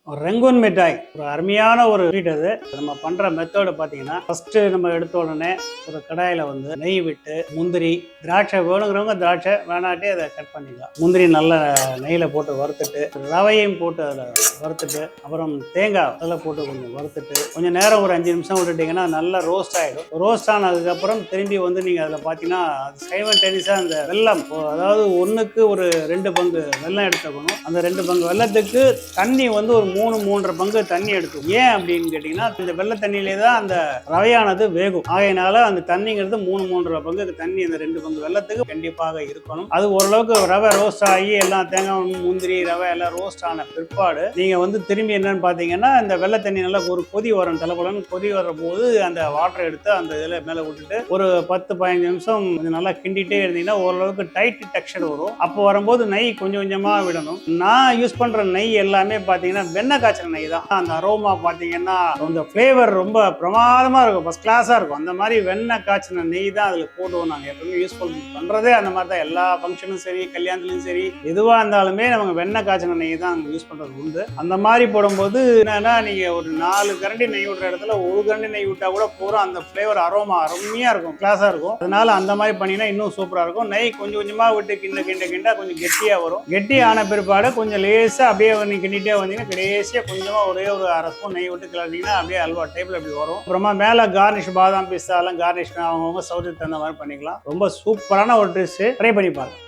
ரெங்குன் மிட்டாய் ஒரு அருமையான ஒரு ஸ்வீட். அது நம்ம பண்ற மெத்தோட பாத்தீங்கன்னா, ஃபர்ஸ்ட் நம்ம எடுத்த உடனே ஒரு கடாயில வந்து நெய் விட்டு முந்திரி திராட்சை வேணுங்கிறவங்க திராட்சை, வேணாட்டி அதை கட் பண்ணிக்கலாம். முந்திரி நல்ல நெய்யில் போட்டு வறுத்துட்டு, ரவையும் போட்டு அதில் வறுத்துட்டு, அப்புறம் தேங்காய் அதில் போட்டு கொஞ்சம் வறுத்துட்டு, கொஞ்சம் நேரம் ஒரு 5 நிமிஷம் விட்டுட்டிங்கன்னா நல்லா ரோஸ்ட் ஆகிடும். ரோஸ்ட் ஆனதுக்கப்புறம் திரும்பி வந்து நீங்கள் அதில் பார்த்தீங்கன்னா சைமல்டேனியஸாக அந்த வெல்லம், அதாவது 1க்கு ஒரு 2 பங்கு வெல்லம் எடுத்துக்கணும். அந்த 2 பங்கு வெல்லத்துக்கு தண்ணி வந்து ஒரு 3-3.5 பங்கு தண்ணி எடுக்கும். ஏன் அப்படின்னு கேட்டிங்கன்னா, இந்த வெள்ளை தண்ணியிலே தான் அந்த ரவையானது வேகும். ஆகையினால அந்த தண்ணிங்கிறது 3-3.5 பங்கு தண்ணி இந்த 2 பங்கு வெள்ளத்துக்கு கண்டிப்பாக இருக்கணும். அது ஓரளவுக்கு ரவை ரோஸ்ட் ஆகி எல்லாம் தேங்காய், முந்திரி, ரவை எல்லாம் ரோஸ்ட் ஆன பிற்பாடு நீங்கள் வந்து திரும்பி என்னன்னு பார்த்தீங்கன்னா, இந்த வெள்ளை தண்ணி நல்லா ஒரு கொதி வரும். தலைப்பலன்னு கொதி வர போது அந்த வாட்டரை எடுத்து அந்த இதில் மேலே விட்டுட்டு ஒரு 10-15 நிமிஷம் நல்லா கிண்டிகிட்டே இருந்தீங்கன்னா ஓரளவுக்கு டைட் டெக்ஸ்சர் வரும். அப்போ வரும்போது நெய் கொஞ்சம் கொஞ்சமாக விடணும். நான் யூஸ் பண்ணுற நெய் எல்லாமே பார்த்தீங்கன்னா வெண்ணெய் காய்ச்சல் நெய் தான். அந்த அரோமா பார்த்தீங்கன்னா அந்த ஃப்ளேவர் ரொம்ப பிரமாதமாக இருக்கும், ஃபர்ஸ்ட் கிளாஸாக இருக்கும். அந்த மாதிரி வெண்ணெய் காய்ச்சின நெய் தான் அதில் போடுவோம். நாங்கள் எப்பவுமே யூஸ்ஃபுல் பண்ணுறதே அந்த மாதிரி தான். எல்லா ஃபங்க்ஷனும் சரி, கல்யாணத்துலையும் சரி, எதுவாக இருந்தாலுமே நமக்கு வெண்ணெய் காய்ச்சின நெய் தான் யூஸ் பண்ணுறது உண்டு. அந்த மாதிரி போடும்போது என்னன்னா, நீங்கள் ஒரு 4 கரண்டி நெய் விடுற இடத்துல 1 கரண்டி நெய் விட்டா கூட பூரா அந்த ஃப்ளேவர் அரோமா அருமையாக இருக்கும், கிளாஸாக இருக்கும். அதனால அந்த மாதிரி பண்ணினா இன்னும் சூப்பராக இருக்கும். நெய் கொஞ்சம் கொஞ்சமாக விட்டு கிண்ட கொஞ்சம் கெட்டியாக வரும். கெட்டி ஆன பிற்பாடு கொஞ்சம் லேசாக அப்படியே நீங்கள் கிண்டிகிட்டே வந்தீங்கன்னா கடைசியாக கொஞ்சமாக ஒரே ஒரு 1/2 ஸ்பூன் நெய் விட்டு கிளறிங்கன்னா அப்படியே அல்வா டைப்பில் அப்படி வரும். அப்புறமா மேலே கார்னிஷ் பாதாம் பிஸ்தா எல்லாம் கார்னிஷ் அவங்கவுங்க சௌகரியத்துக்கு தகுந்த மாதிரி பண்ணிக்கலாம். ரொம்ப சூப்பரான ஒரு டிஷ், ட்ரை பண்ணி பாருங்க.